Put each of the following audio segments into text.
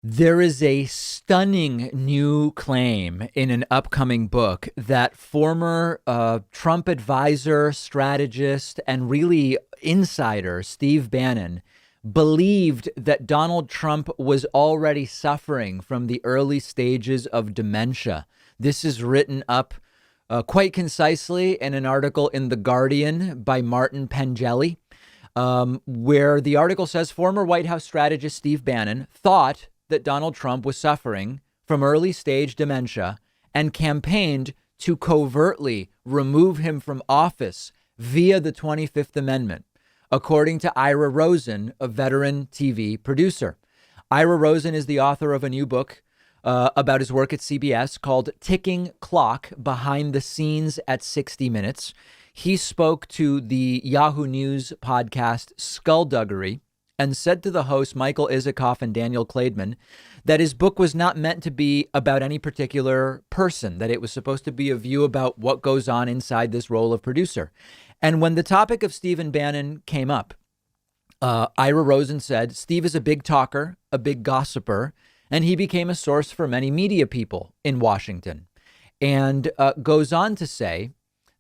There is a stunning new claim in an upcoming book that former Trump advisor, strategist, and really insider Steve Bannon believed that Donald Trump was already suffering from the early stages of dementia. This is written up quite concisely in an article in The Guardian by Martin Pengelly, where the article says former White House strategist Steve Bannon thought that Donald Trump was suffering from early stage dementia and campaigned to covertly remove him from office via the 25th Amendment, according to Ira Rosen, a veteran TV producer. Ira Rosen is the author of a new book about his work at CBS called Ticking Clock: Behind the Scenes at 60 Minutes. He spoke to the Yahoo News podcast Skullduggery and said to the hosts Michael Isikoff and Daniel Klaidman that his book was not meant to be about any particular person, that it was supposed to be a view about what goes on inside this role of producer. And when the topic of Steven Bannon came up, Ira Rosen said, Steve is a big talker, a big gossiper, and he became a source for many media people in Washington. And goes on to say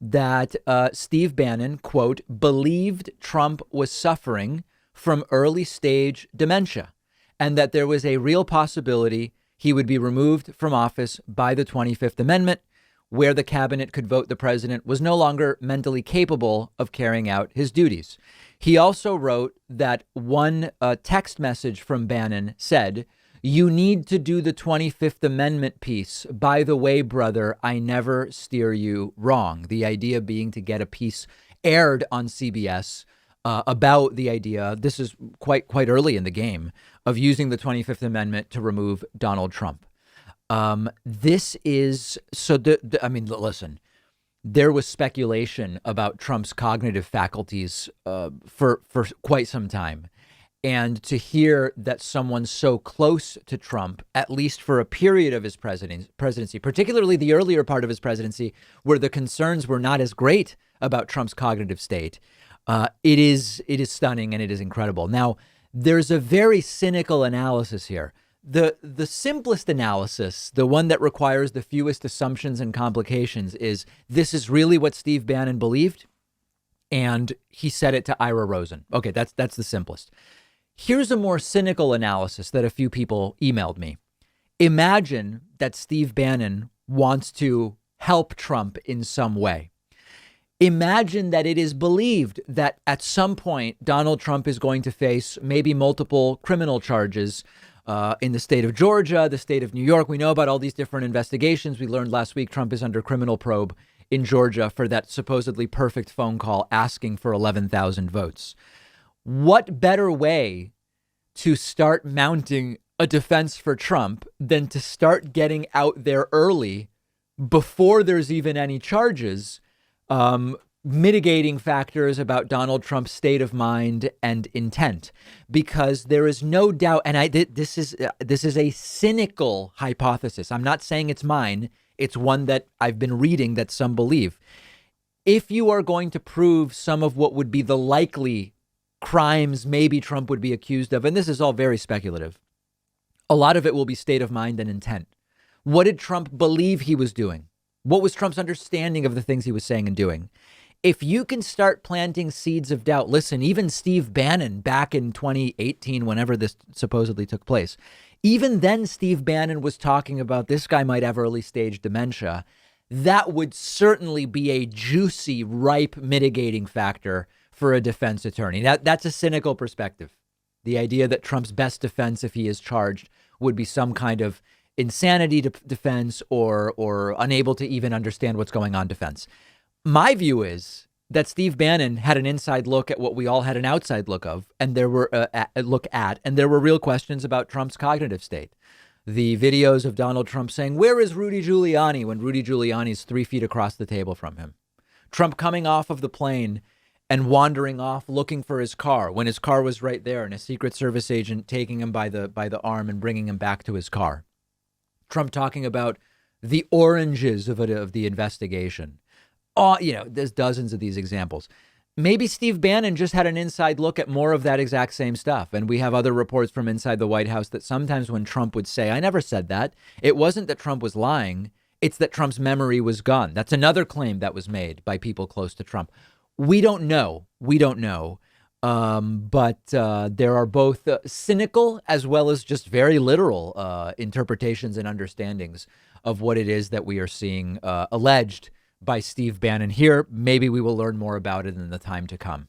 that Steve Bannon, quote, believed Trump was suffering from early stage dementia and that there was a real possibility he would be removed from office by the 25th Amendment, where the cabinet could vote the president was no longer mentally capable of carrying out his duties. He also wrote that one text message from Bannon said, "You need to do the 25th Amendment piece. By the way, brother, I never steer you wrong." The idea being to get a piece aired on CBS about the idea, this is quite early in the game, of using the 25th Amendment to remove Donald Trump. This is I mean, listen, there was speculation about Trump's cognitive faculties for quite some time. And to hear that someone so close to Trump, at least for a period of his presidency, particularly the earlier part of his presidency, where the concerns were not as great about Trump's cognitive state, it is stunning and it is incredible. Now, there's a very cynical analysis here. The simplest analysis, the one that requires the fewest assumptions and complications, is this is really what Steve Bannon believed, and he said it to Ira Rosen. Okay, that's the simplest. Here's a more cynical analysis that a few people emailed me. Imagine that Steve Bannon wants to help Trump in some way. Imagine that it is believed that at some point Donald Trump is going to face maybe multiple criminal charges in the state of Georgia, the state of New York. We know about all these different investigations. We learned last week Trump is under criminal probe in Georgia for that supposedly perfect phone call asking for 11,000 votes. What better way to start mounting a defense for Trump than to start getting out there early before there's even any charges, mitigating factors about Donald Trump's state of mind and intent? Because there is no doubt, and this is a cynical hypothesis. I'm not saying it's mine. It's one that I've been reading that some believe. If you are going to prove some of what would be the likely crimes maybe Trump would be accused of, and this is all very speculative, a lot of it will be state of mind and intent. What did Trump believe he was doing? What was Trump's understanding of the things he was saying and doing? If you can start planting seeds of doubt, listen, even Steve Bannon back in 2018, whenever this supposedly took place, even then Steve Bannon was talking about this guy might have early stage dementia. That would certainly be a juicy, ripe mitigating factor for a defense attorney. That's a cynical perspective. The idea that Trump's best defense, if he is charged, would be some kind of insanity defense or unable to even understand what's going on defense. My view is that Steve Bannon had an inside look at what we all had an outside look of, and there were and there were real questions about Trump's cognitive state. The videos of Donald Trump saying, "Where is Rudy Giuliani?" when Rudy Giuliani is 3 feet across the table from him. Trump coming off of the plane and wandering off looking for his car when his car was right there, and a Secret Service agent taking him by the arm and bringing him back to his car. Trump talking about the oranges of the investigation. Oh, there's dozens of these examples. Maybe Steve Bannon just had an inside look at more of that exact same stuff. And we have other reports from inside the White House that sometimes when Trump would say, I never said that, it wasn't that Trump was lying. It's that Trump's memory was gone. That's another claim that was made by people close to Trump. We don't know. We don't know. But there are both cynical as well as just very literal interpretations and understandings of what it is that we are seeing alleged by Steve Bannon here. Maybe we will learn more about it in the time to come.